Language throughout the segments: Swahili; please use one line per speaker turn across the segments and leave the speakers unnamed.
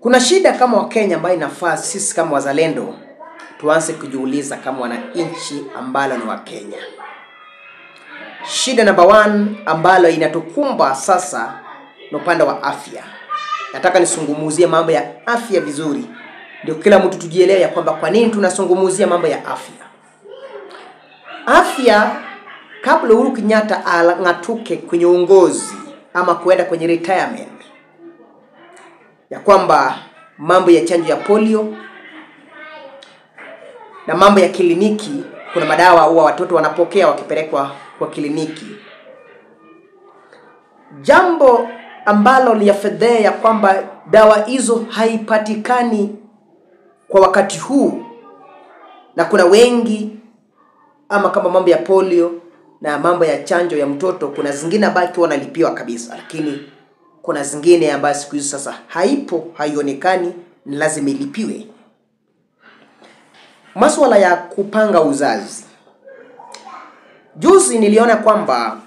Kuna shida kama Wakenya ambayo inafaa sisi kama wazalendo tuanze kujiuliza kama wananchi ambalo ni Wakenya. Shida number 1 ambalo inatukumba sasa ni upande wa afya. Nataka nisungumuzie mambo ya afya vizuri. Ndio kila mtu tujielewe ya kwamba kwa nini tunasungumuzia mambo ya afya. Afya, kabla Uhuru Kenyatta ang'atuke kwenye uongozi ama kuenda kwenye retirement, ya kwamba mambo ya chanjo ya polio na mambo ya kliniki, kuna madawa huwa watoto wanapokea wakipelekwa kwa kliniki. Jambo ambalo ni ya fedheha ya kwamba dawa hizo haipatikani kwa wakati huu, na kuna wengi ama kama mambo ya polio na mambo ya chanjo ya mtoto, kuna zingine ambazo wanalipiwa kabisa, lakini kuna zingine ambazo siku hizi sasa haipo, haionekani, ni lazima ilipiwe. Masuala ya kupanga uzazi. Juzi niliona kwamba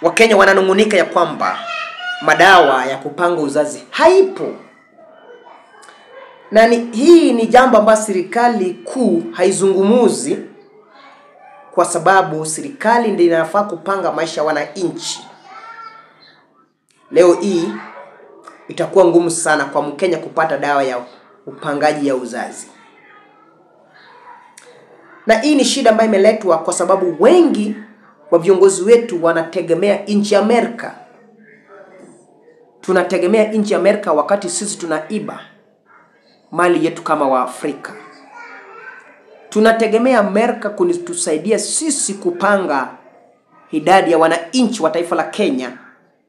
Wakenya wananungunika ya kwamba madawa ya kupanga uzazi haipo. Na hii ni jambo ambalo serikali kuu haizungumuzi, kwa sababu serikali ndiyo inafaa kupanga maisha ya wananchi. Leo hii itakuwa ngumu sana kwa Mkenya kupata dawa ya upangaji ya uzazi. Na hii ni shida ambayo imeletwa kwa sababu wengi wa viongozi wetu wanategemea nchi ya Amerika. Tunategemea nchi ya Amerika wakati sisi tunaiba mali yetu kama wa Afrika. Tunategemea Amerika kutusaidia sisi kupanga idadi ya wananchi wa taifa la Kenya,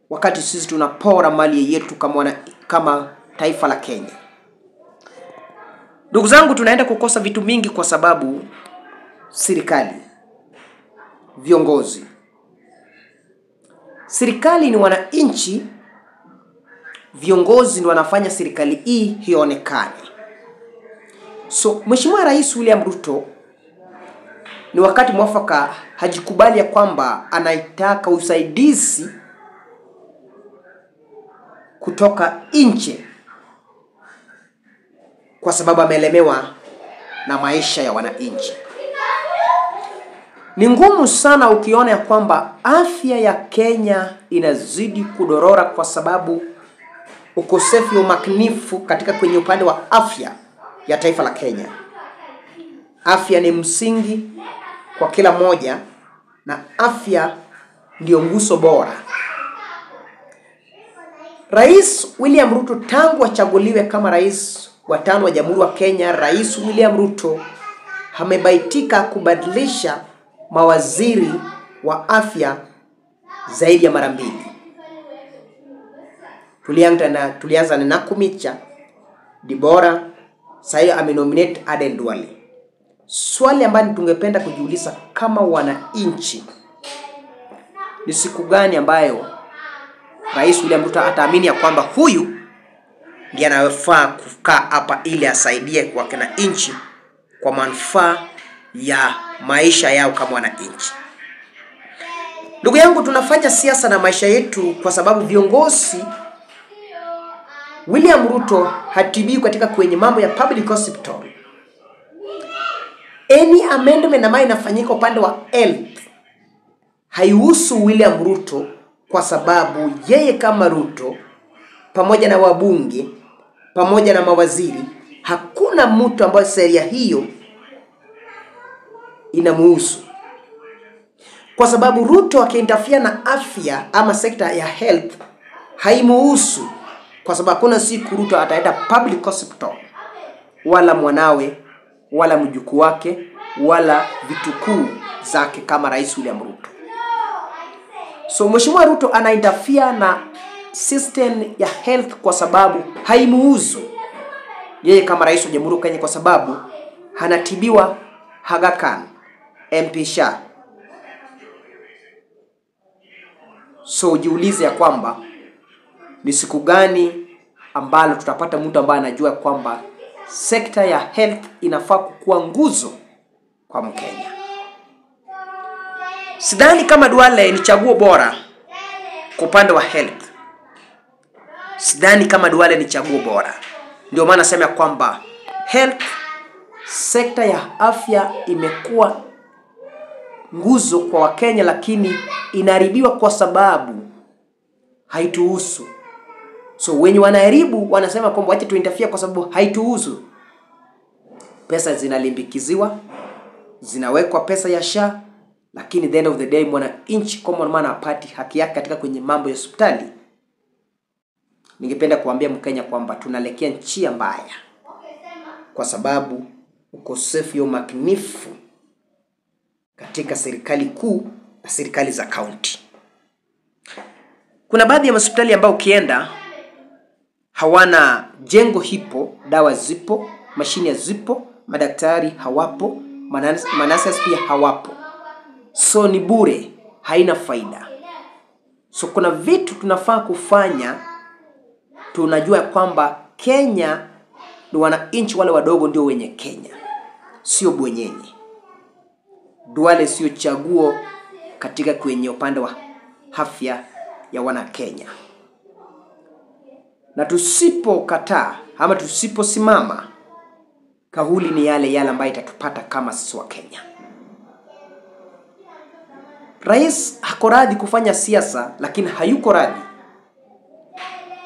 wakati sisi tunapora mali yetu kama taifa la Kenya. Ndugu zangu, tunaenda kukosa vitu mingi kwa sababu serikali, viongozi. Serikali ni wananchi, viongozi ndio wanafanya serikali hii ionekane. So Mheshimiwa Rais William Ruto ni wakati mwafaka hajikubali ya kwamba anaitaka usaidizi kutoka nje, kwa sababu amelemewa na maisha ya wananchi. Ni ngumu sana ukiona ya kwamba afya ya Kenya inazidi kudorora kwa sababu ukosefu wa umakinifu katika kwenye upande wa afya ya taifa la Kenya. Afya ni msingi kwa kila moja, na afya ndio nguzo bora. Rais William Ruto tangu achaguliwe kama rais wa 5 wa Jamhuri wa Kenya, Rais William Ruto amebaitika kubadilisha mawaziri wa afya zaidi ya mara 2. Tulianza na Nakumicha, Dibora, sasa amenominate Aden Duale. Swali ambalo tungependa kujiuliza kama wananchi, ni siku gani ambayo Rais William Ruto ataamini ya kwamba huyu ndiye anayefaa kukaa hapa ili asaidie kwa wananchi kwa manufaa ya maisha yao kama wananchi. Ndugu yangu, tunafanya siasa na maisha yetu kwa sababu viongozi. William Ruto hatibiwi katika kwenye mambo ya public hospital. Any amendment ambayo inafanyika upande wa health haihusu William Ruto, kwa sababu yeye kama Ruto pamoja na wabunge pamoja na mawaziri, hakuna mtu ambaye sheria hiyo inamhusu. Kwa sababu Ruto akiinterfere na afya ama sekta ya health haimuhusu, kwa sababu kuna siku Ruto ataenda public hospital, wala mwanawe wala mjukuu wake wala vitukuu zake kama Rais William Ruto. So Mheshimiwa Ruto anainterfere na system ya health kwa sababu haimuhusu yeye kama rais wa Jamhuri ya Kenya, kwa sababu hanatibiwa Aga Khan, MP Shah. So jiulize ya kwamba ni siku gani ambalo tutapata mtu ambaye anajua kwamba sekta ya health inafaa kuwa nguzo kwa Mkenya. Sidhani kama Duale ni chaguo bora kwa upande wa health. Sidhani kama Duale ni chaguo bora. Ndio maana nasema kwamba health, sekta ya afya imekuwa nguzo kwa Wakenya, lakini inaharibiwa kwa sababu haituhusu. So wenye wanaharibu wanasema kwamba wacha tuinterfere kwa sababu haituhusu. Pesa zinalimbikiziwa, zinawekwa pesa ya SHA, lakini the end of the day mwananchi common man hapati haki yake katika kwenye mambo ya hospitali. Ningependa kuambia Mkenya kwamba tunaelekea nchi mbaya kwa sababu ukosefu wa umakinifu katika serikali kuu na serikali za kaunti. Kuna baadhi ya hospitali ambao ukienda hawana jengo, hipo, dawa zipo, mashine zipo, madaktari hawapo, manasi pia hawapo. So ni bure, haina faida. So kuna vitu tunafaa kufanya. Tunajua kwamba Kenya ni wananchi wale wadogo ndio wenye Kenya, sio bwenyenye. Duale sio chaguo katika kwenye upande wa afya ya wana Kenya. Na tusipokataa ama tusiposimama, kauli ni yale ambayo itatupata kama sisi wa Kenya. Rais hako radhi kufanya siasa, lakini hayuko radhi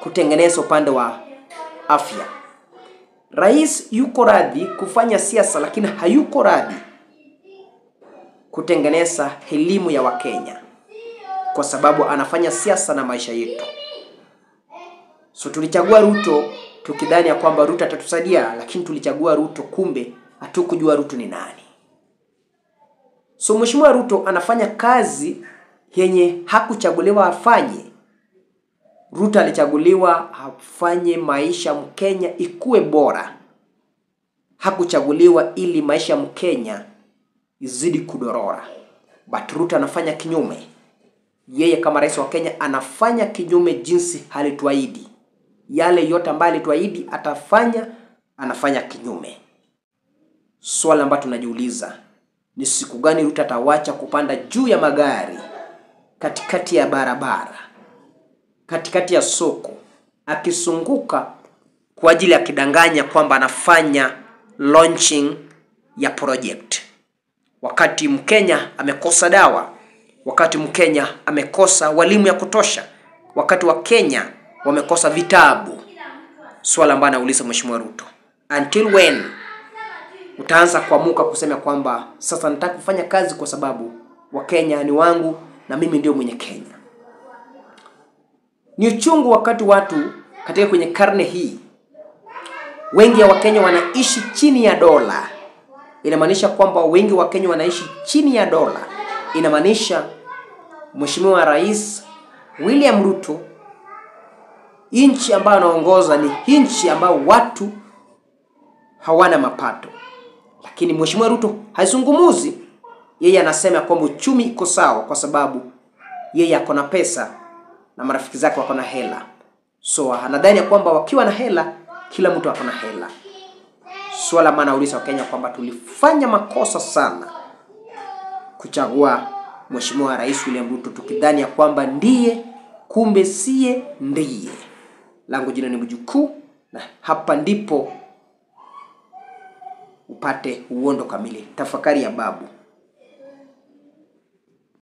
kutengeneza upande wa afya. Rais yuko radhi kufanya siasa, lakini hayuko radhi kutengeneza elimu ya Wakenya, kwa sababu anafanya siasa na maisha yetu. So tulichagua Ruto tukidhani ya kwamba Ruto atatusaidia, lakini tulichagua Ruto kumbe hatukujua Ruto ni nani. So Mheshimiwa Ruto anafanya kazi yenye hakuchaguliwa afanye. Ruto alichaguliwa afanye maisha Mkenya ikuwe bora. Hakuchaguliwa ili maisha Mkenya izidi kudorora. But Ruto anafanya kinyume. Yeye kama rais wa Kenya anafanya kinyume jinsi alituahidi. Yale yote ambayo alituahidi atafanya, anafanya kinyume. Swali ambalo tunajiuliza, ni siku gani Ruto atawacha kupanda juu ya magari katikati ya barabara, katikati ya soko, akisunguka kwa ajili ya kidanganya kwamba anafanya launching ya project, wakati Mkenya amekosa dawa, wakati Mkenya amekosa walimu ya kutosha, wakati wa Kenya wamekosa vitabu. Swala ambalo anauliza Mheshimiwa Ruto, until when utaanza kuamuka kusema kwamba sasa nataka kufanya kazi kwa sababu Wakenya ni wangu na mimi ndio mwenye Kenya? Ni uchungu wakati watu katika kwenye karne hii wengi ya Wakenya wanaishi chini ya dola. Inamaanisha kwamba wengi wa Kenya wanaishi chini ya dola. Inamaanisha Mheshimiwa Rais William Ruto, nchi ambayo anaongoza ni nchi ambayo watu hawana mapato. Lakini Mheshimiwa Ruto haizungumuzi. Yeye anasema kwamba uchumi iko sawa kwa sababu yeye ako na pesa na marafiki zake wako na hela. So anadhani kwamba wakiwa na hela kila mtu ako na hela. Swala maana nauliza Wakenya kwamba tulifanya makosa sana kuchagua Mheshimiwa Rais William Ruto tukidhani ya kwamba ndiye, kumbe siye ndiye. Langu jina ni Mjukuu, na hapa ndipo upate uondo kamili. Tafakari ya babu.